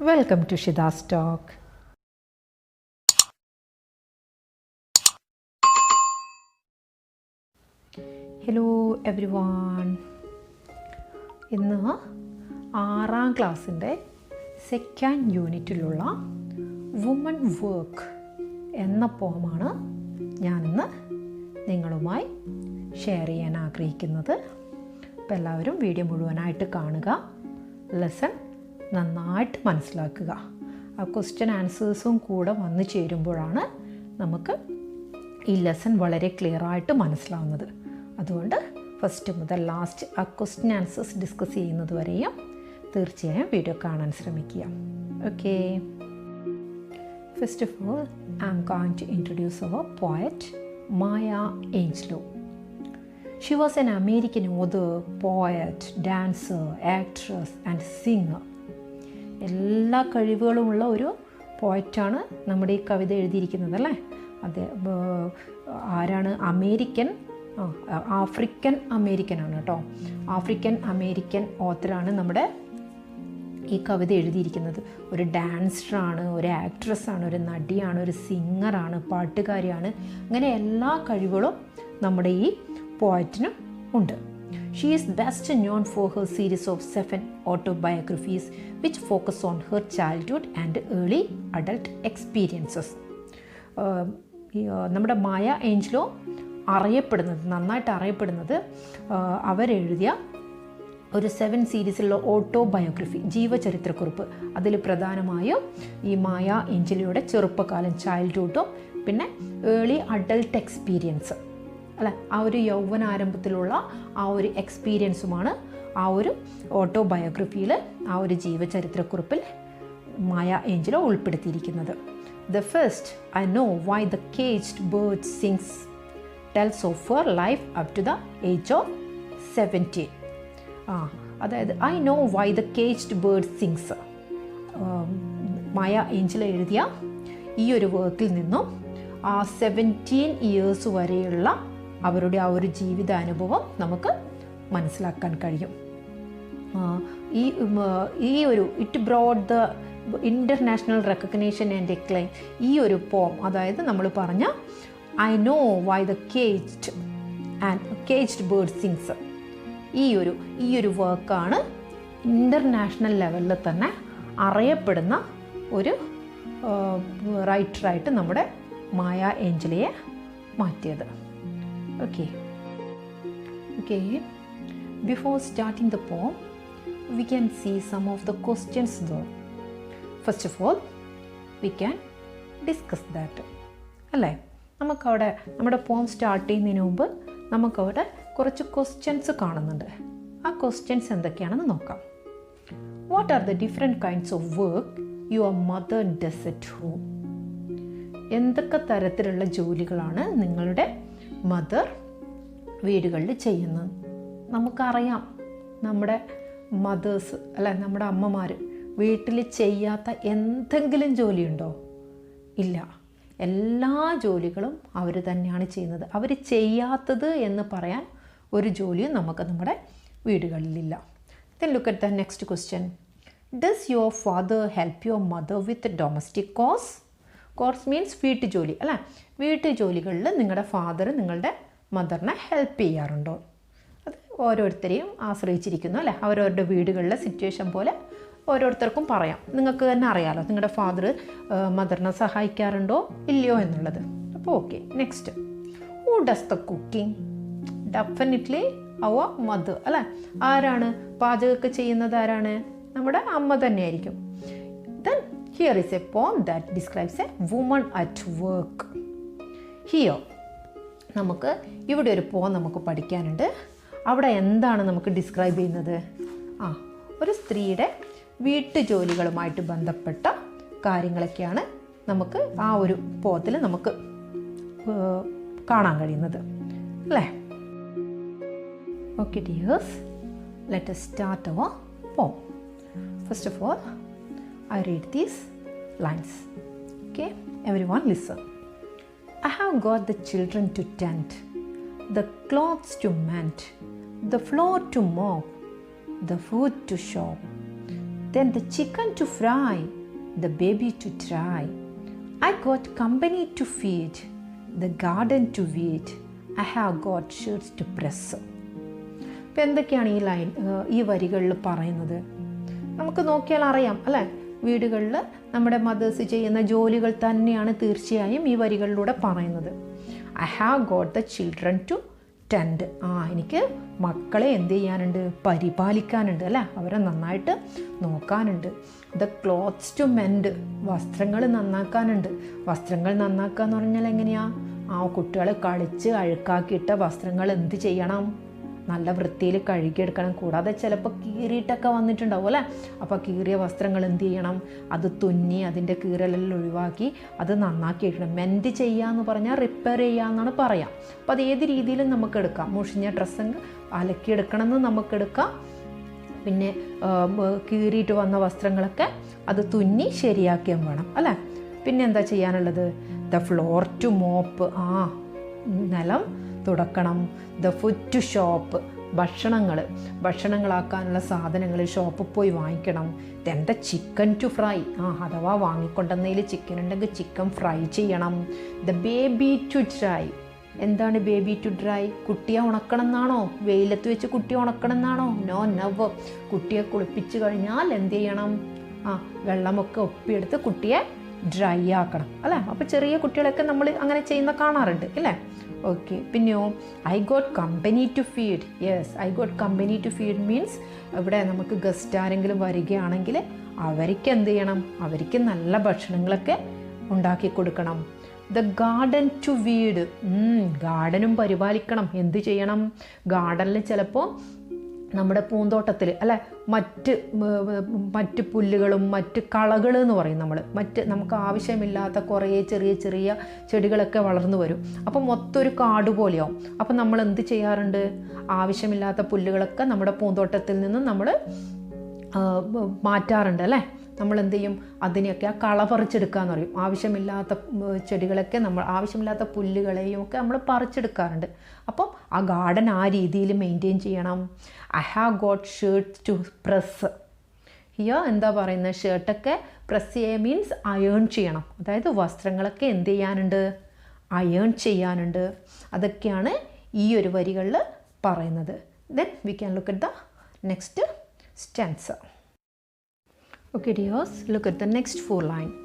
Welcome to Shida's Talk. Hello everyone. ഇന്ന് 6ാം ക്ലാസ്സിൻ്റെ second യൂണിറ്റിലുള്ള woman work എന്ന പോമാണ് ഞാനിന്ന് നിങ്ങളുമായി ഷെയർ ചെയ്യാൻ ആഗ്രഹിക്കുന്നത്. അപ്പോൾ എല്ലാവരും വീഡിയോ മുഴുവനായിട്ട് കാണുക, ലെസൺ നന്നായിട്ട് മനസ്സിലാക്കുക. ആ ക്വസ്റ്റ്യൻ ആൻസേഴ്സും കൂടെ വന്നു ചേരുമ്പോഴാണ് നമുക്ക് ഈ ലെസൺ വളരെ ക്ലിയറായിട്ട് മനസ്സിലാവുന്നത്. അതുകൊണ്ട് ഫസ്റ്റ് മുതൽ ലാസ്റ്റ് ആ ക്വസ്റ്റ്യൻ ആൻസേഴ്സ് ഡിസ്കസ് ചെയ്യുന്നത് വരെയും തീർച്ചയായും വീഡിയോ കാണാൻ ശ്രമിക്കുക. Okay, first of all I am going to introduce our poet Maya Angelou. She was an American author, poet, dancer, actress and singer. എല്ലാ കഴിവുകളുമുള്ള ഒരു പോയറ്റാണ് നമ്മുടെ ഈ കവിത എഴുതിയിരിക്കുന്നത് അല്ലേ. അത് ആരാണ്? ആഫ്രിക്കൻ അമേരിക്കനാണ് കേട്ടോ. ആഫ്രിക്കൻ അമേരിക്കൻ ഓത്തറാണ് നമ്മുടെ ഈ കവിത എഴുതിയിരിക്കുന്നത്. ഒരു ഡാൻസറാണ്, ഒരു ആക്ട്രസ്സാണ്, ഒരു നടിയാണ്, ഒരു സിംഗറാണ്, പാട്ടുകാരിയാണ്. അങ്ങനെ എല്ലാ കഴിവുകളും നമ്മുടെ ഈ പോയറ്റിനും ഉണ്ട്. She is best known for her series of 7 autobiographies which focus on her childhood and early adult experiences. നമ്മുടെ മായ ഏഞ്ചലോ നന്നായിട്ട് അറിയപ്പെടുന്നത് അവരെഴുതിയ ഒരു 7 സീരീസിലുള്ള ഓട്ടോബയോഗ്രഫി, ജീവചരിത്രക്കുറിപ്പ്. അതിൽ പ്രധാനമായും ഈ മായ ഏഞ്ചലോയുടെ ചെറുപ്പകാലം, ചൈൽഡ്ഹുഡും പിന്നെ ഏർലി അഡൾട്ട് എക്സ്പീരിയൻസ് അല്ല, ആ ഒരു യൗവനാരംഭത്തിലുള്ള ആ ഒരു എക്സ്പീരിയൻസുമാണ് ആ ഒരു ഓട്ടോബയോഗ്രഫിയിൽ, ആ ഒരു ജീവചരിത്രക്കുറിപ്പിൽ മായ ഏഞ്ചലോ ഉൾപ്പെടുത്തിയിരിക്കുന്നത്. The first I know why the caged bird sings tells of her life up to the age of 17. അതായത് I know why the caged bird sings, Maya Angelou എഴുതിയ ഈ ഒരു വർക്കിൽ നിന്നും ആ 17 ഇയേഴ്സ് വരെയുള്ള അവരുടെ ആ ഒരു ജീവിതാനുഭവം നമുക്ക് മനസ്സിലാക്കാൻ കഴിയും. ഈ ഒരു it brought the international recognition and acclaim. ഈ ഒരു പോം, അതായത് നമ്മൾ പറഞ്ഞ I know why the caged bird sings, ഈ ഒരു വർക്കാണ് ഇൻ്റർനാഷണൽ ലെവലിൽ തന്നെ അറിയപ്പെടുന്ന ഒരു റൈറ്ററായിട്ട് നമ്മുടെ മായ ഏഞ്ചലോയെ മാറ്റിയത്. Okay. Before starting the poem, we can see some of the questions though. First of all, we can discuss that. അല്ലേ, നമുക്കവിടെ നമ്മുടെ പോം സ്റ്റാർട്ട് ചെയ്യുന്നതിന് മുമ്പ് നമുക്കവിടെ കുറച്ച് ക്വസ്റ്റ്യൻസ് കാണുന്നുണ്ട്. ആ ക്വസ്റ്റ്യൻസ് എന്തൊക്കെയാണെന്ന് നോക്കാം. What are the different kinds of work your mother does at home? എന്തൊക്കെ തരത്തിലുള്ള ജോലികളാണ് നിങ്ങളുടെ മദർ വീടുകളിൽ ചെയ്യുന്നത്? നമുക്കറിയാം നമ്മുടെ മദേഴ്സ് അല്ല, നമ്മുടെ അമ്മമാർ വീട്ടിൽ ചെയ്യാത്ത എന്തെങ്കിലും ജോലിയുണ്ടോ? ഇല്ല, എല്ലാ ജോലികളും അവർ തന്നെയാണ് ചെയ്യുന്നത്. അവർ ചെയ്യാത്തത് എന്ന് പറയാൻ ഒരു ജോലിയും നമുക്ക് നമ്മുടെ വീടുകളിലില്ല. Then look at the next question. Does your father help your mother with domestic chores? Chores means വീട്ടുജോലി അല്ലേ. വീട്ടുജോലികളിൽ നിങ്ങളുടെ ഫാദർ നിങ്ങളുടെ മദറിനെ ഹെൽപ്പ് ചെയ്യാറുണ്ടോ? അത് ഓരോരുത്തരെയും ആശ്രയിച്ചിരിക്കുന്നു അല്ലേ. അവരവരുടെ വീടുകളിലെ സിറ്റുവേഷൻ പോലെ ഓരോരുത്തർക്കും പറയാം. നിങ്ങൾക്ക് തന്നെ അറിയാമല്ലോ നിങ്ങളുടെ ഫാദർ മദറിനെ സഹായിക്കാറുണ്ടോ ഇല്ലയോ എന്നുള്ളത്. അപ്പോൾ okay, next. Who does the cooking? Definitely our mother അല്ലേ. ആരാണ് പാചകമൊക്കെ ചെയ്യുന്നത്? ആരാണ്? നമ്മുടെ അമ്മ തന്നെയായിരിക്കും. Then here is a poem that describes a woman at work. Here നമുക്ക് ഇവിടെ ഒരു പോം നമുക്ക് പഠിക്കാനുണ്ട്. അവിടെ എന്താണ് നമുക്ക് ഡിസ്ക്രൈബ് ചെയ്യുന്നത്? ഒരു സ്ത്രീയുടെ വീട്ടുജോലികളുമായിട്ട് ബന്ധപ്പെട്ട കാര്യങ്ങളൊക്കെയാണ് നമുക്ക് ആ ഒരു പോത്തിൽ നമുക്ക് കാണാൻ കഴിയുന്നത് അല്ലേ. Okay dears, let us start our poem. First of all, I read these lines. Okay, everyone listen. I have got the children to tend, the clothes to mend, the floor to mop, the food to shop, then the chicken to fry, the baby to try. I got company to feed, the garden to weed. I have got shirts to press. ഇപ്പം എന്തൊക്കെയാണ് ഈ വരികളിൽ പറയുന്നത്? നമുക്ക് നോക്കിയാൽ അറിയാം അല്ലേ? വീടുകളിൽ നമ്മുടെ മദേഴ്സ് ചെയ്യുന്ന ജോലികൾ തന്നെയാണ് തീർച്ചയായും ഈ വരികളിലൂടെ പറയുന്നത്. I have got the children to tend. എനിക്ക് മക്കളെ എന്ത് ചെയ്യാനുണ്ട്? പരിപാലിക്കാനുണ്ട് അല്ലേ? അവരെ നന്നായിട്ട് നോക്കാനുണ്ട്. The clothes to mend. വസ്ത്രങ്ങൾ നന്നാക്കാനുണ്ട്. വസ്ത്രങ്ങൾ നന്നാക്കുക എന്ന് പറഞ്ഞാൽ എങ്ങനെയാ? കുട്ടികൾ കളിച്ച് അഴുക്കാക്കിയിട്ട വസ്ത്രങ്ങൾ എന്ത് ചെയ്യണം? നല്ല വൃത്തിയിൽ കഴുകിയെടുക്കണം. കൂടാതെ ചിലപ്പോൾ കീറിയിട്ടൊക്കെ വന്നിട്ടുണ്ടാവും അല്ലേ? അപ്പോൾ കീറിയ വസ്ത്രങ്ങൾ എന്ത് ചെയ്യണം? അത് തുന്നി അതിൻ്റെ കീറലെല്ലാം ഒഴിവാക്കി അത് നന്നാക്കി എടുക്കണം. മെൻഡ് ചെയ്യുക എന്ന് പറഞ്ഞാൽ റിപ്പയർ ചെയ്യുക എന്നാണ് പറയാം. അപ്പോൾ അത് ഏത് രീതിയിലും നമുക്ക് എടുക്കാം. മുഷിഞ്ഞ ഡ്രസ്സെങ്കിൽ അലക്കിയെടുക്കണമെന്ന് നമുക്കെടുക്കാം. പിന്നെ കീറിയിട്ട് വന്ന വസ്ത്രങ്ങളൊക്കെ അത് തുന്നി ശരിയാക്കിയും വേണം അല്ലേ? പിന്നെ എന്താ ചെയ്യാനുള്ളത്? The floor to mop. നിലം തുടക്കണം. The food to shop. ഭക്ഷണങ്ങളാക്കാനുള്ള സാധനങ്ങൾ ഷോപ്പിൽ പോയി വാങ്ങിക്കണം. Then the chicken to fry. അഥവാ വാങ്ങിക്കൊണ്ടുവന്നതിൽ ചിക്കൻ ഉണ്ടെങ്കിൽ ചിക്കൻ ഫ്രൈ ചെയ്യണം. The baby to dry. എന്താണ് ബേബി ടു ഡ്രൈ? കുട്ടിയെ ഉണക്കണം എന്നാണോ? വെയിലത്ത് വെച്ച് കുട്ടിയെ ഉണക്കണം എന്നാണോ? No now. കുട്ടിയെ കുളിപ്പിച്ച് കഴിഞ്ഞാൽ എന്ത് ചെയ്യണം? വെള്ളമൊക്കെ ഒപ്പിയെടുത്ത് കുട്ടിയെ ഡ്രൈ ആക്കണം അല്ലേ? അപ്പോൾ ചെറിയ കുട്ടികളൊക്കെ നമ്മൾ അങ്ങനെ ചെയ്യുന്ന കാണാറുണ്ട് അല്ലേ? ഓക്കെ. പിന്നെയോ I got company to feed. Yes, I got company to feed means ഇവിടെ നമുക്ക് ഗസ്റ്റ് ആരെങ്കിലും വരികയാണെങ്കിൽ അവർക്ക് എന്ത് ചെയ്യണം? അവർക്ക് നല്ല ഭക്ഷണങ്ങളൊക്കെ ഉണ്ടാക്കി കൊടുക്കണം. The garden to weed. ഗാർഡനും പരിപാലിക്കണം. എന്ത് ചെയ്യണം? ഗാർഡനിൽ ചിലപ്പോൾ നമ്മുടെ പൂന്തോട്ടത്തിൽ അല്ലെ മറ്റ് പുല്ലുകളും മറ്റ് കളകൾ എന്ന് പറയും നമ്മൾ. നമുക്ക് ആവശ്യമില്ലാത്ത കുറേ ചെറിയ ചെറിയ ചെടികളൊക്കെ വളർന്നു വരും. അപ്പം മൊത്തം ഒരു കാട് പോലെയാവും. അപ്പം നമ്മൾ എന്ത് ചെയ്യാറുണ്ട്? ആവശ്യമില്ലാത്ത പുല്ലുകളൊക്കെ നമ്മുടെ പൂന്തോട്ടത്തിൽ നിന്ന് നമ്മൾ മാറ്റാറുണ്ട് അല്ലേ? നമ്മൾ എന്ത് ചെയ്യും? അതിനെയൊക്കെ കള പറിച്ചെടുക്കുക എന്ന് പറയും. ആവശ്യമില്ലാത്ത ചെടികളൊക്കെ ആവശ്യമില്ലാത്ത പുല്ലുകളെയും ഒക്കെ നമ്മൾ പറിച്ചെടുക്കാറുണ്ട്. അപ്പം ആ ഗാർഡൻ ആ രീതിയിൽ മെയിൻറ്റെയിൻ ചെയ്യണം. I have got shirts to press. Here എന്താ പറയുന്നത്? ഷർട്ടൊക്കെ പ്രസ് ചെയ്യുക മീൻസ് അയേൺ ചെയ്യണം. അതായത് വസ്ത്രങ്ങളൊക്കെ എന്ത് ചെയ്യാനുണ്ട്? അയേൺ ചെയ്യാനുണ്ട്. അതൊക്കെയാണ് ഈ ഒരു വരികളിൽ പറയുന്നത്. Then we can look at the next stanza. Okay dears, look at the next 4 lines.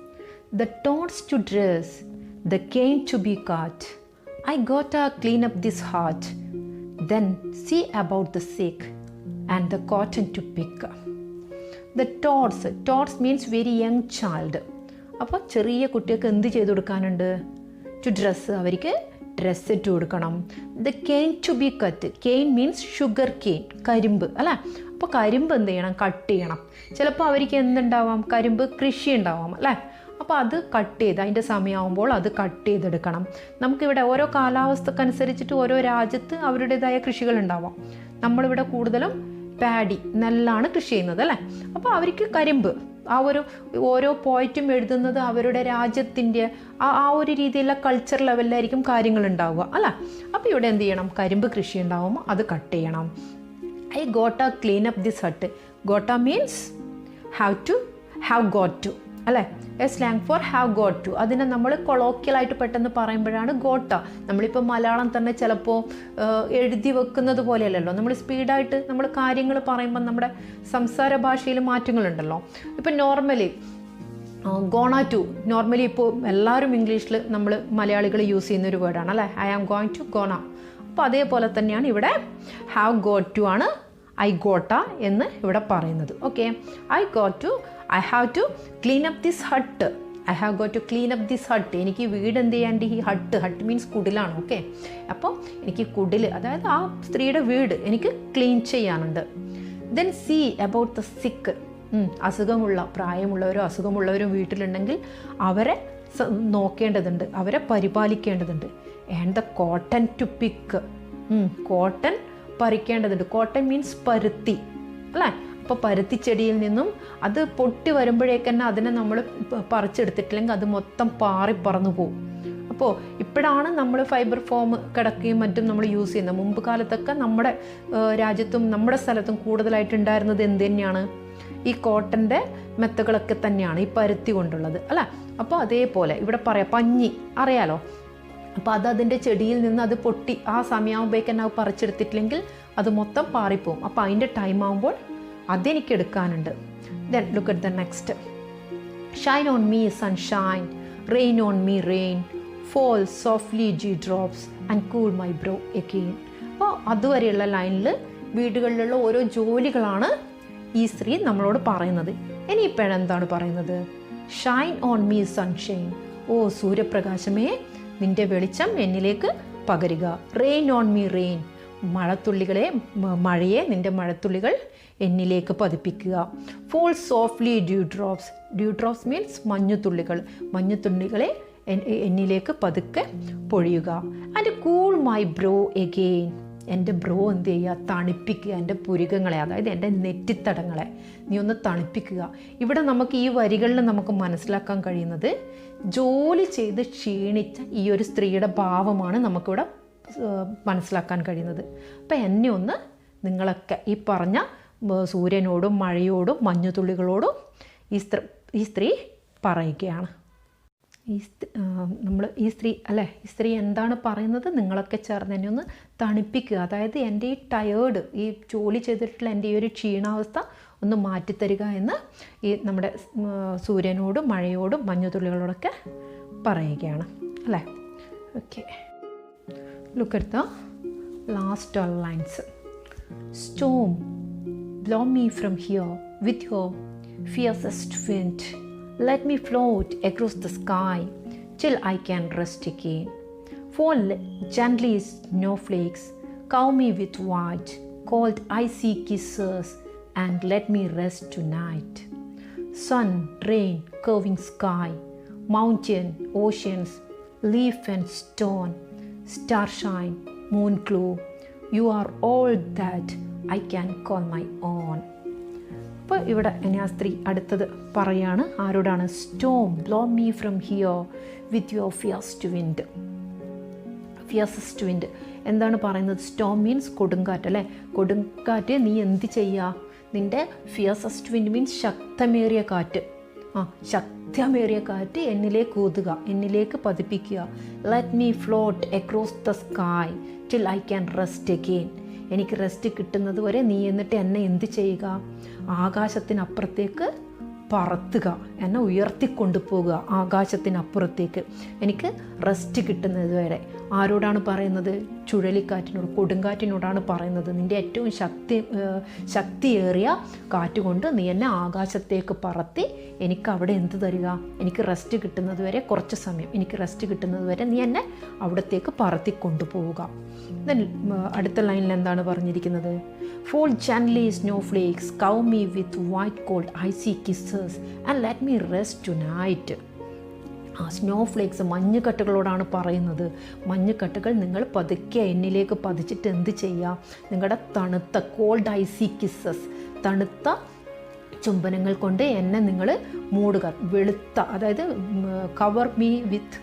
The tongs to dress, the cane to be cut. I gotta clean up this heart, then see about the sick and the cotton to pick. The tots means very young child. അപ്പോൾ ചെറിയ കുട്ടികൾക്ക് എന്ത് ചെയ്ത് കൊടുക്കാനുണ്ട്? To dress, അവർക്ക് dress ഇട്ട് കൊടുക്കണം. The cane to be cut. Cane means sugar cane, കരിമ്പ് അല്ലേ? അപ്പോൾ കരിമ്പ് എന്ത് ചെയ്യണം? കട്ട് ചെയ്യണം. ചിലപ്പോൾ അവർക്ക് എന്തുണ്ടാവാം? കരിമ്പ് കൃഷി ഉണ്ടാവാം അല്ലേ? അപ്പോൾ അത് കട്ട് ചെയ്ത് അതിൻ്റെ സമയമാകുമ്പോൾ അത് കട്ട് ചെയ്തെടുക്കണം. നമുക്കിവിടെ ഓരോ കാലാവസ്ഥക്കനുസരിച്ചിട്ട് ഓരോ രാജ്യത്ത് അവരുടേതായ കൃഷികൾ ഉണ്ടാവാം. നമ്മളിവിടെ കൂടുതലും പാഡി, നെല്ലാണ് കൃഷി ചെയ്യുന്നത് അല്ലേ? അപ്പോൾ അവർക്ക് കരിമ്പ് ഓരോ പോയിറ്റും എഴുതുന്നത് അവരുടെ രാജ്യത്തിൻ്റെ ആ ഒരു രീതിയിലുള്ള കൾച്ചർ ലെവലിലായിരിക്കും കാര്യങ്ങൾ ഉണ്ടാവുക അല്ല? അപ്പോൾ ഇവിടെ എന്ത് ചെയ്യണം? കരിമ്പ് കൃഷി ഉണ്ടാവുമ്പോൾ അത് കട്ട് ചെയ്യണം. I gotta clean up this hut. Gotta means have got to അല്ലേ? A slang for have got to. അതിനെ നമ്മൾ കൊളോക്കിയലായിട്ട് പെട്ടെന്ന് പറയുമ്പോഴാണ് ഗോട്ട. നമ്മളിപ്പോൾ മലയാളം തന്നെ ചിലപ്പോൾ എഴുതി വെക്കുന്നത് പോലെയല്ലല്ലോ. നമ്മൾ സ്പീഡായിട്ട് നമ്മൾ കാര്യങ്ങൾ പറയുമ്പോൾ നമ്മുടെ സംസാര ഭാഷയിൽ മാറ്റങ്ങളുണ്ടല്ലോ. ഇപ്പം നോർമലി ഗോണ ടു, നോർമലി ഇപ്പോൾ എല്ലാവരും ഇംഗ്ലീഷിൽ നമ്മൾ മലയാളികൾ യൂസ് ചെയ്യുന്ന ഒരു വേർഡാണ് അല്ലേ? I am going to gonna. അപ്പോൾ അതേപോലെ തന്നെയാണ് ഇവിടെ ഹാവ് ഗോട്ട് ടു ആണ് ഐ ഗോട്ട എന്ന് ഇവിടെ പറയുന്നത്. Okay, I have to clean up this hut. I have got to clean up this hut. എനിക്ക് വീട് എന്ത് ചെയ്യാണ്ട്? ഈ ഹട്ട് മീൻസ് കുടിലാണ്. ഓക്കെ, അപ്പോൾ എനിക്ക് കുടിൽ, അതായത് ആ സ്ത്രീയുടെ വീട് എനിക്ക് ക്ലീൻ ചെയ്യാനുണ്ട്. ദെൻ സീ അബൌട്ട് ദ സിക്ക്. പ്രായമുള്ളവരോ അസുഖമുള്ളവരും വീട്ടിലുണ്ടെങ്കിൽ അവരെ നോക്കേണ്ടതുണ്ട്, അവരെ പരിപാലിക്കേണ്ടതുണ്ട്. And the cotton to pick. Cotton പറിക്കേണ്ടതുണ്ട്. കോട്ടൺ മീൻസ് പരുത്തി അല്ലേ? അപ്പോൾ പരുത്തിച്ചെടിയിൽ നിന്നും അത് പൊട്ടി വരുമ്പോഴേക്ക് തന്നെ അതിനെ നമ്മൾ പറിച്ചെടുത്തിട്ടില്ലെങ്കിൽ അത് മൊത്തം പറന്നു പോകും. അപ്പോൾ ഇപ്പോഴാണ് നമ്മൾ ഫൈബർ ഫോം കിടക്കുകയും മറ്റും നമ്മൾ യൂസ് ചെയ്യുന്നത്. മുമ്പ് കാലത്തൊക്കെ നമ്മുടെ രാജ്യത്തും നമ്മുടെ സ്ഥലത്തും കൂടുതലായിട്ടുണ്ടായിരുന്നത് എന്ത് തന്നെയാണ്? ഈ കോട്ടൻ്റെ മെത്തകളൊക്കെ തന്നെയാണ് ഈ പരുത്തി കൊണ്ടുള്ളത് അല്ലേ. അപ്പോൾ അതേപോലെ ഇവിടെ പറയാം പഞ്ഞി അറിയാലോ. അപ്പോൾ അതിൻ്റെ ചെടിയിൽ നിന്ന് അത് പൊട്ടി ആ സമയമാകുമ്പോഴേക്കും അത് പറിച്ചെടുത്തിട്ടില്ലെങ്കിൽ അത് മൊത്തം പാറിപ്പോവും. അപ്പോൾ അതിൻ്റെ ടൈം ആകുമ്പോൾ അതെനിക്ക് എടുക്കാനുണ്ട്. Then look at the next. Shine on me sunshine, rain on me rain, fall softly dew drops and cool my brow again. അപ്പോൾ അതുവരെയുള്ള ലൈനിൽ വീടുകളിലുള്ള ഓരോ ജോലികളാണ് ഈ സ്ത്രീ നമ്മളോട് പറയുന്നത്. ഇനിയിപ്പോഴെന്താണ് പറയുന്നത്? ഷൈൻ ഓൺ മീ സൺഷൈൻ, ഓ സൂര്യപ്രകാശമേ നിൻ്റെ വെളിച്ചം എന്നിലേക്ക് പകരുക. റെയിൻ ഓൺ മീ റെയിൻ, മഴയെ നിൻ്റെ മഴത്തുള്ളികൾ എന്നിലേക്ക് പതിപ്പിക്കുക. Fall softly dew drops, dew drops means മഞ്ഞുതുള്ളികളെ എന്നിലേക്ക് പതുക്കെ പൊഴിയുക. And cool my brow again, എൻ്റെ ബ്രോ എന്ത് ചെയ്യുക? തണുപ്പിക്കുക. എൻ്റെ പുരികങ്ങളെ, അതായത് എൻ്റെ നെറ്റിത്തടങ്ങളെ നീ ഒന്ന് തണുപ്പിക്കുക. ഇവിടെ നമുക്ക് ഈ വരികളിൽ നമുക്ക് മനസ്സിലാക്കാൻ കഴിയുന്നത് ജോലി ചെയ്ത് ക്ഷീണിച്ച ഈ ഒരു സ്ത്രീയുടെ ഭാവമാണ് നമുക്കിവിടെ മനസ്സിലാക്കാൻ കഴിയുന്നത്. അപ്പം എന്നെ ഒന്ന് നിങ്ങളൊക്കെ ഈ പറഞ്ഞ സൂര്യനോടും മഴയോടും മഞ്ഞുതുള്ളികളോടും ഈ സ്ത്രീ പറയുകയാണ്. ഈ സ്ത്രീ എന്താണ് പറയുന്നത്? നിങ്ങളൊക്കെ ചേർന്ന് എന്നെ ഒന്ന് തണുപ്പിക്കുക. അതായത് എൻ്റെ ഈ ടയേർഡ്, ഈ ജോലി ചെയ്തിട്ടുള്ള എൻ്റെ ഈ ഒരു ക്ഷീണാവസ്ഥ ഒന്ന് മാറ്റിത്തരിക എന്ന് ഈ നമ്മുടെ സൂര്യനോടും മഴയോടും മഞ്ഞുതുള്ളികളോടൊക്കെ പറയുകയാണ് അല്ലേ. Okay, look at the last all lines. Storm, blow me from here with your fiercest wind. Let me float across the sky till I can rest again. Fall gently snowflakes, cover me with white, cold icy kisses, and let me rest tonight. Sun, rain, curving sky, mountain, oceans, leaf and stone, starshine, moon glow, you are all that I can call my own. അപ്പോൾ ഇവിടെ ഇനി ആ സ്ത്രീ അടുത്തത് പറയാണ്. ആരോടാണ്? Storm, blow me from here with your fiercest wind. Fiercest wind എന്താണ് പറയുന്നത്? സ്റ്റോം മീൻസ് കൊടുങ്കാറ്റ് അല്ലേ. കൊടുങ്കാറ്റ് നീ എന്ത് ചെയ്യുക? നിൻ്റെ ഫിയർസസ്റ്റ് വിൻഡ് മീൻസ് ശക്തമേറിയ കാറ്റ്. ശക്തമേറിയ കാറ്റ് എന്നിലേക്ക് ഊതുക, എന്നിലേക്ക് പതിപ്പിക്കുക. Let me float across the sky till I can rest again. എനിക്ക് റെസ്റ്റ് കിട്ടുന്നത് വരെ നീ എന്നിട്ട് എന്നെ എന്ത് ചെയ്യുക? ആകാശത്തിനപ്പുറത്തേക്ക് പറത്തുക, എന്നെ ഉയർത്തിക്കൊണ്ടുപോകുക ആകാശത്തിനപ്പുറത്തേക്ക്, എനിക്ക് റെസ്റ്റ് കിട്ടുന്നത് വരെ. ആരോടാണ് പറയുന്നത്? ചുഴലിക്കാറ്റിനോട്, കൊടുങ്കാറ്റിനോടാണ് പറയുന്നത്. നിൻ്റെ ഏറ്റവും ശക്തിയേറിയ കാറ്റുകൊണ്ട് നീ എന്നെ ആകാശത്തേക്ക് പറത്തി എനിക്ക് അവിടെ എന്ത് തരിക? എനിക്ക് റെസ്റ്റ് കിട്ടുന്നത് വരെ, കുറച്ച് സമയം എനിക്ക് റെസ്റ്റ് കിട്ടുന്നത് വരെ നീ എന്നെ അവിടത്തേക്ക് പറത്തി കൊണ്ടുപോവുക. അടുത്ത ലൈനിൽ എന്താണ് പറഞ്ഞിരിക്കുന്നത്? Fall gently snowflakes, cover me with white cold icy kisses and let me rest tonight. Snowflakes, മഞ്ഞുകട്ടകളോടാണ് പറയുന്നത്. മഞ്ഞുകട്ടകൾ നിങ്ങൾ പതുക്കെ എന്നിലേക്ക് പതിച്ചിട്ട് എന്ത് ചെയ്യുക? നിങ്ങളുടെ തണുത്ത കോൾഡ് ഐസി കിസ്സസ്, തണുത്ത ചുംബനങ്ങൾ കൊണ്ട് എന്നെ നിങ്ങൾ മൂടുക. വെളുത്ത, അതായത് cover me with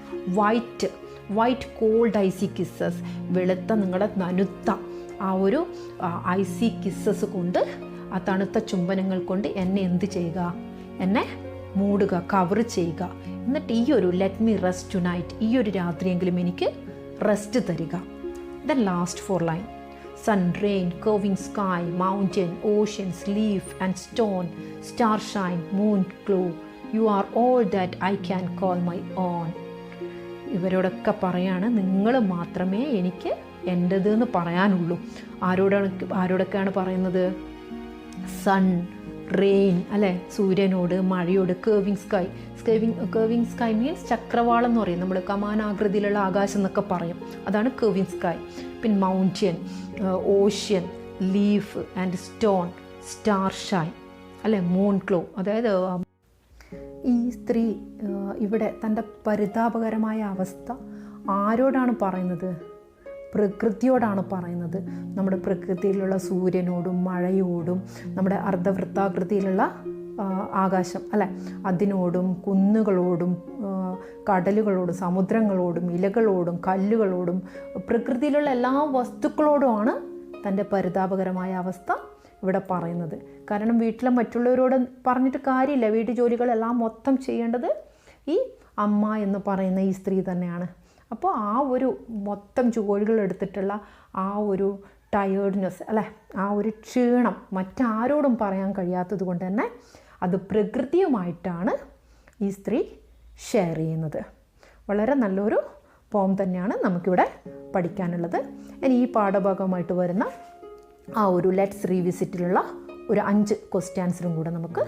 white cold icy kisses, വെളുത്ത നിങ്ങളുടെ നനുത്ത ആ ഒരു ഐസി കിസ്സസ് കൊണ്ട്, ആ തണുത്ത ചുംബനങ്ങൾ കൊണ്ട് എന്നെ എന്ത് ചെയ്യുക? എന്നെ മൂടുക, കവർ ചെയ്യുക. എന്നിട്ട് ഈ ഒരു let me rest tonight, ഈ ഒരു രാത്രിയെങ്കിലും എനിക്ക് റെസ്റ്റ് തരിക. Then last 4 line. Sun, rain, curving sky, mountain, oceans, leaf and stone, star shine, moon glow, you are all that I can call my own. ഇവരോടൊക്കെ പറയാണ്, നിങ്ങൾ മാത്രമേ എനിക്ക് എൻ്റേത് എന്ന് പറയാനുള്ളൂ. ആരോടൊക്കെയാണ് പറയുന്നത്? സൺ, റെയിൻ അല്ലേ, സൂര്യനോട്, മഴയോട്, കേർവിംഗ് സ്കൈ മീൻസ് ചക്രവാളം എന്ന് പറയും. നമ്മൾ കമാനാകൃതിയിലുള്ള ആകാശം എന്നൊക്കെ പറയും, അതാണ് കേർവിംഗ് സ്കൈ. പിന്നെ mountain, ocean, leaf and stone, star Shine അല്ലേ, മൂൺ ഗ്ലോ. അതായത് ഈ സ്ത്രീ ഇവിടെ തൻ്റെ പരിതാപകരമായ അവസ്ഥ ആരോടാണ് പറയുന്നത്? പ്രകൃതിയോടാണ് പറയുന്നത്. നമ്മുടെ പ്രകൃതിയിലുള്ള സൂര്യനോടും മഴയോടും നമ്മുടെ അർദ്ധവൃത്താകൃതിയിലുള്ള ആകാശം അല്ലേ, അതിനോടും കുന്നുകളോടും കടലുകളോടും സമുദ്രങ്ങളോടും ഇലകളോടും കല്ലുകളോടും പ്രകൃതിയിലുള്ള എല്ലാ വസ്തുക്കളോടുമാണ് തൻ്റെ പരിതാപകരമായ അവസ്ഥ ഇവിടെ പറയുന്നത്. കാരണം വീട്ടിലെ മറ്റുള്ളവരോട് പറഞ്ഞിട്ട് കാര്യമില്ല, വീട്ടു ജോലികളെല്ലാം മൊത്തം ചെയ്യേണ്ടത് ഈ അമ്മ എന്ന് പറയുന്ന ഈ സ്ത്രീ തന്നെയാണ്. അപ്പോൾ ആ ഒരു മൊത്തം ജോലികൾ എടുത്തിട്ടുള്ള ആ ഒരു ടയേർഡ്നെസ് അല്ലേ, ആ ഒരു ക്ഷീണം മറ്റാരോടും പറയാൻ കഴിയാത്തത് കൊണ്ട് തന്നെ അത് പ്രകൃതിയുമായിട്ടാണ് ഈ സ്ത്രീ ഷെയർ ചെയ്യുന്നത്. വളരെ നല്ലൊരു പോം തന്നെയാണ് നമുക്കിവിടെ പഠിക്കാനുള്ളത്. ഇനി ഈ പാഠഭാഗമായിട്ട് വരുന്ന ആ ഒരു ലെറ്റ്സ് റീവിസിറ്റിലുള്ള ഒരു 5 ക്വസ്റ്റ്യൻസിനും കൂടെ നമുക്ക്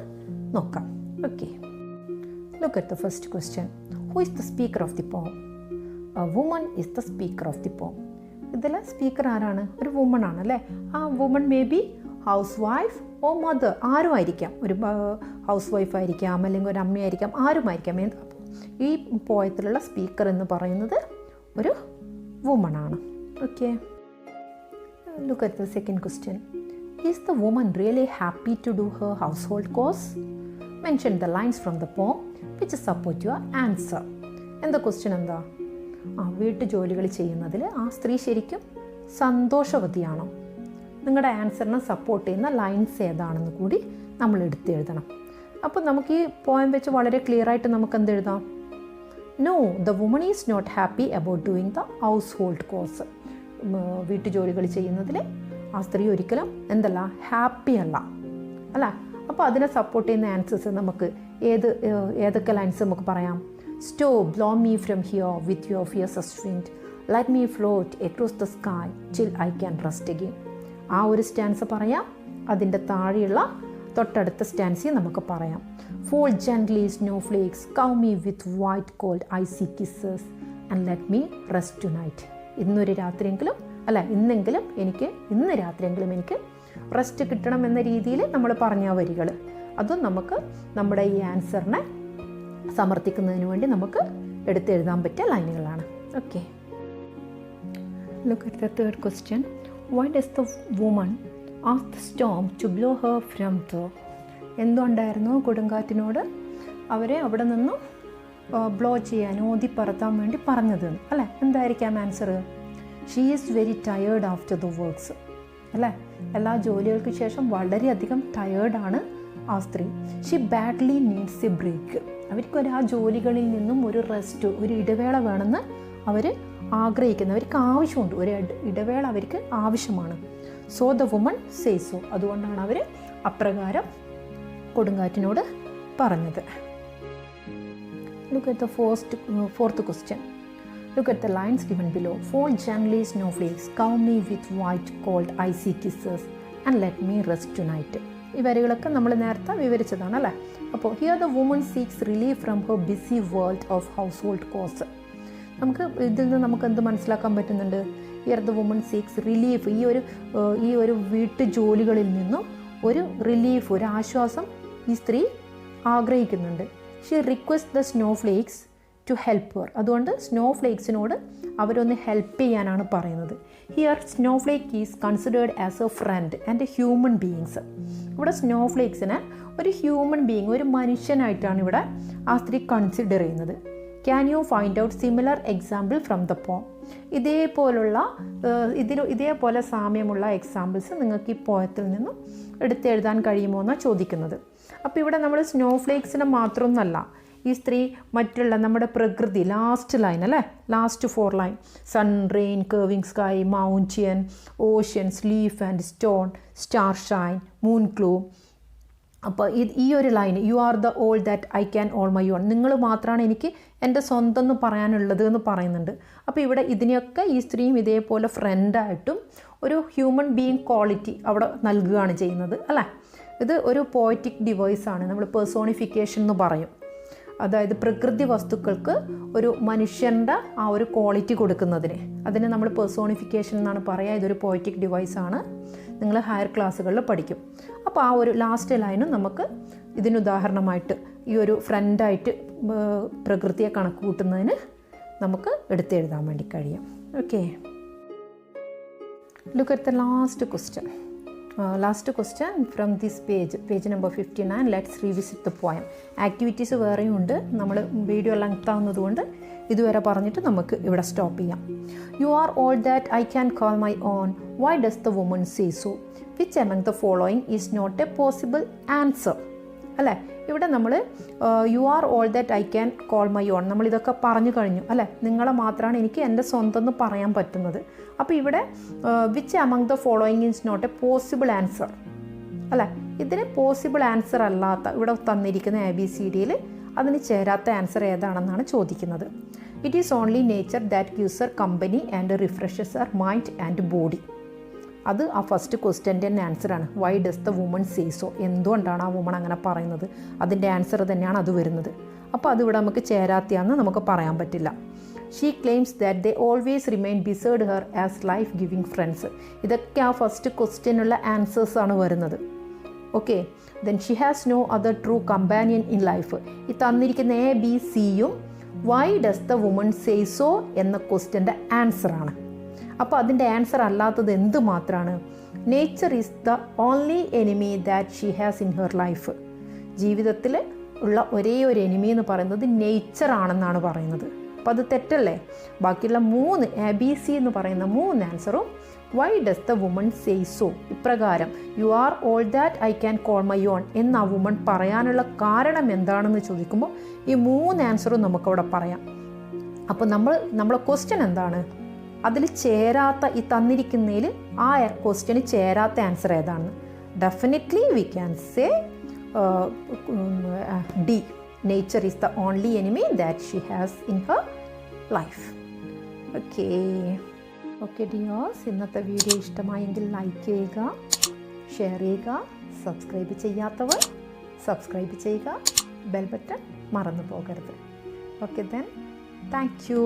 നോക്കാം. Okay, look at the first question. Who is the speaker of the poem? A woman is the speaker of the poem. ഇതിൽ സ്പീക്കർ ആരാണ്? ഒരു വുമൺ ആണ് അല്ലേ. ആ woman may be housewife or mother, ആരും ആയിരിക്കാം. ഒരു ഹൗസ് വൈഫ് ആയിരിക്കാം, അല്ലെങ്കിൽ ഒരു അമ്മയായിരിക്കാം, ആരുമായിരിക്കാം. ഈ പോയത്തിലുള്ള സ്പീക്കർ എന്ന് പറയുന്നത് ഒരു വുമൺ ആണ്. Okay, look at the second question. Is the woman really happy to do her household chores? Mention the lines from the poem which support your answer. എന്താ question? എന്താ? വീട്ടു ജോലികൾ ചെയ്യുന്നതിൽ ആ സ്ത്രീ ശരിക്കും സന്തോഷവതിയാണോ? നിങ്ങളുടെ ആൻസറിനെ സപ്പോർട്ട് ചെയ്യുന്ന ലൈൻസ് ഏതാണെന്ന് കൂടി നമ്മൾ എടുത്തെഴുതണം. അപ്പോൾ നമുക്ക് ഈ പോയം വെച്ച് വളരെ ക്ലിയർ ആയിട്ട് നമുക്ക് എന്ത് എഴുതാം? No, the woman is not happy about doing the household chores. വീട്ടു ജോലികൾ ചെയ്യുന്നതിൽ ആ സ്ത്രീ ഒരിക്കലും എന്തല്ല, ഹാപ്പി അല്ല അല്ല. അപ്പോൾ അതിനെ സപ്പോർട്ട് ചെയ്യുന്ന ആൻസേഴ്സ് നമുക്ക് ഏതൊക്കെ ലൈൻസ് നമുക്ക് പറയാം? Stop, blow me from here with your fiercest wind. Let me float across the sky till I can rest again. ആ ഒരു സ്റ്റാൻസ് പറയാം. അതിൻ്റെ താഴെയുള്ള തൊട്ടടുത്ത സ്റ്റാൻസി നമുക്ക് പറയാം. Fall gently snowflakes, cover me with white cold icy kisses and let me rest tonight. ഇന്ന് രാത്രിയെങ്കിലും എനിക്ക് റെസ്റ്റ് കിട്ടണം എന്ന രീതിയിൽ നമ്മൾ പറഞ്ഞ വരികൾ, അതും നമുക്ക് നമ്മുടെ ഈ ആൻസറിനെ സമർത്ഥിക്കുന്നതിന് വേണ്ടി നമുക്ക് എടുത്തെഴുതാൻ പറ്റിയ ലൈനുകളാണ്. Okay, look at the third question. Why does the woman ask the storm to blow her from the? എന്തുകൊണ്ടായിരുന്നു കൊടുങ്കാറ്റിനോട് അവരെ അവിടെ നിന്നും ബ്ലോ ചെയ്യാൻ, ഊതി പറത്താൻ വേണ്ടി പറഞ്ഞത് അല്ലേ? എന്തായിരിക്കാം answer? She is very tired after the works അല്ലേ. എല്ലാ ജോലികൾക്ക് ശേഷം വളരെയധികം ടയേർഡാണ് ആ സ്ത്രീ. She badly needs a break. അവർക്കൊരു ആ ജോലികളിൽ നിന്നും ഒരു റെസ്റ്റ്, ഒരു ഇടവേള വേണമെന്ന് അവർ ആഗ്രഹിക്കുന്നു. അവർക്ക് ആവശ്യമുണ്ട്, ഒരു ഇടവേള അവർക്ക് ആവശ്യമാണ്. So the woman say so. അതുകൊണ്ടാണ് അവർ അപ്രകാരം കൊടുങ്കാറ്റിനോട് പറഞ്ഞത്. Look at the fourth question. Look at the lines given below. Fall gently snowflakes, cover me with white cold icy kisses and let me rest tonight. ഈ വരികളൊക്കെ നമ്മൾ നേരത്തെ വിവരിച്ചതാണ് അല്ലേ. അപ്പോൾ here the woman seeks relief from her busy world of household chores. നമുക്ക് ഇതിൽ നിന്ന് നമുക്ക് എന്ത് മനസ്സിലാക്കാൻ പറ്റുന്നുണ്ട്? Here the woman seeks relief, ഈ ഒരു വീട്ടു ജോലികളിൽ നിന്നും ഒരു റിലീഫ്, ഒരു ആശ്വാസം ഈ സ്ത്രീ ആഗ്രഹിക്കുന്നുണ്ട്. She request the snowflakes to help her. അതുകൊണ്ട് സ്നോഫ്ലേക്സിനോട് അവരൊന്ന് ഹെൽപ്പ് ചെയ്യാനാണ് പറയുന്നത്. Here snowflake is considered as a friend and human beings. ഇവിടെ സ്നോഫ്ലേക്സിനെ ഒരു ഹ്യൂമൻ ബീയിങ്, ഒരു മനുഷ്യനായിട്ടാണ് ഇവിടെ ആ സ്ത്രീ കൺസിഡർ ചെയ്യുന്നത്. Can you find out similar example from the പോം? ഇതേപോലെ സാമ്യമുള്ള എക്സാമ്പിൾസ് നിങ്ങൾക്ക് ഈ പോയത്തിൽ നിന്നും എടുത്തെഴുതാൻ കഴിയുമോ എന്നാണ് ചോദിക്കുന്നത്. അപ്പോൾ ഇവിടെ നമ്മൾ സ്നോഫ്ലേക്സിനെ മാത്രമൊന്നല്ല, ഈ സ്ത്രീ മറ്റുള്ള നമ്മുടെ പ്രകൃതി, ലാസ്റ്റ് ലൈൻ അല്ലേ, last 4 line, sun, rain, curving sky, mountain, oceans, leaf and stone, star shine, moon glow. അപ്പോൾ ഈ ഒരു line, you are the all that I can all my own, നിങ്ങൾ മാത്രമാണ് എനിക്ക് എൻ്റെ സ്വന്തം എന്ന് പറയാനുള്ളത് എന്ന് പറയുന്നുണ്ട്. അപ്പോൾ ഇവിടെ ഇതിനെയൊക്കെ ഈ സ്ത്രീയും ഇതേപോലെ ഫ്രണ്ടായിട്ടും ഒരു ഹ്യൂമൻ ബീയിങ് ക്വാളിറ്റി അവിടെ നൽകുകയാണ് ചെയ്യുന്നത് അല്ലേ. ഇത് ഒരു പോയറ്റിക് ഡിവൈസാണ്, നമ്മൾ പേഴ്സോണിഫിക്കേഷൻ എന്ന് പറയും. അതായത് പ്രകൃതി വസ്തുക്കൾക്ക് ഒരു മനുഷ്യൻ്റെ ആ ഒരു ക്വാളിറ്റി കൊടുക്കുന്നതിന്, അതിന് നമ്മൾ പേഴ്സോണിഫിക്കേഷൻ എന്നാണ് പറയുക. ഇതൊരു പോയറ്റിക് ഡിവൈസാണ്, നിങ്ങൾ ഹയർ ക്ലാസ്സുകളിൽ പഠിക്കും. അപ്പോൾ ആ ഒരു ലാസ്റ്റ് ലൈനും നമുക്ക് ഇതിനുദാഹരണമായിട്ട് ഈ ഒരു ഫ്രണ്ടായിട്ട് പ്രകൃതിയെ കണക്ക് കൂട്ടുന്നതിന് നമുക്ക് എടുത്തെഴുതാൻ വേണ്ടി കഴിയും. Okay, look at the last question. Last question from this page number 59. Let's revisit the poem. Activities വേറെയും ഉണ്ട്. നമ്മൾ വീഡിയോ ലെങ്ത് ആവുന്നതുകൊണ്ട് ഇതുവരെ പറഞ്ഞിട്ട് നമുക്ക് ഇവിടെ സ്റ്റോപ്പ് ചെയ്യാം. You are all that I can call my own. Why does the woman say so? Which among the following is not a possible answer? അല്ലേ, ഇവിടെ നമ്മൾ you are all that I can call my own, നമ്മളിതൊക്കെ പറഞ്ഞു കഴിഞ്ഞു അല്ലേ. നിങ്ങളെ മാത്രമാണ് എനിക്ക് എൻ്റെ സ്വന്തം എന്ന് പറയാൻ പറ്റുന്നത്. അപ്പോൾ ഇവിടെ which among the following is not a possible answer അല്ലേ. ഇതിന് പോസിബിൾ ആൻസർ അല്ലാത്ത ഇവിടെ തന്നിരിക്കുന്ന ABCDയിൽ അതിന് ചേരാത്ത ആൻസർ ഏതാണെന്നാണ് ചോദിക്കുന്നത്. It is only nature that gives her company and refreshes her mind and body. അത് ആ ഫസ്റ്റ് ക്വസ്റ്റ്യൻ്റെ തന്നെ ആൻസറാണ്. Why does the woman say so, എന്തുകൊണ്ടാണ് ആ വുമൺ അങ്ങനെ പറയുന്നത്, അതിൻ്റെ ആൻസർ തന്നെയാണ് അത് വരുന്നത്. അപ്പോൾ അതിവിടെ നമുക്ക് ചേരാത്തയാണെന്ന് നമുക്ക് പറയാൻ പറ്റില്ല. She claims that they always remain beside her as life giving friends. ഇതൊക്കെ ആ ഫസ്റ്റ് ക്വസ്റ്റ്യനുള്ള ആൻസേഴ്സാണ് വരുന്നത്. Okay, then she has no other true companion in life. ഈ തന്നിരിക്കുന്ന ABCയും why does the woman say so എന്ന ക്വസ്റ്റ്യൻ്റെ ആൻസറാണ്. അപ്പോൾ അതിൻ്റെ ആൻസർ അല്ലാത്തത് എന്ത് മാത്രമാണ്? Nature is the only enemy that she has in her life. ജീവിതത്തിൽ ഉള്ള ഒരേ ഒരു എനിമി എന്ന് പറയുന്നത് നേച്ചറാണെന്നാണ് പറയുന്നത്. അപ്പോൾ അത് തെറ്റല്ലേ? ബാക്കിയുള്ള 3 ABC എന്ന് പറയുന്ന 3 ആൻസറും why does the woman say so ഇപ്രകാരം you are all that I can call my own എന്ന ആ വുമൺ പറയാനുള്ള കാരണം എന്താണെന്ന് ചോദിക്കുമ്പോൾ ഈ 3 ആൻസറും നമുക്കവിടെ പറയാം. അപ്പോൾ നമ്മളെ ക്വസ്റ്റ്യൻ എന്താണ്? അതിൽ ചേരാത്ത ഈ തന്നിരിക്കുന്നതിൽ ആ ക്വസ്റ്റ്യന് ചേരാത്ത ആൻസർ ഏതാണ്? Definitely we can say D. Nature is the only enemy that she has in her life. Okay dears, ഇന്നത്തെ വീഡിയോ ഇഷ്ടമായെങ്കിൽ ലൈക്ക് ചെയ്യുക, ഷെയർ ചെയ്യുക, സബ്സ്ക്രൈബ് ചെയ്യാത്തവർ സബ്സ്ക്രൈബ് ചെയ്യുക, ബെൽ ബട്ടൺ മറന്നു പോകരുത്. Okay then, thank U.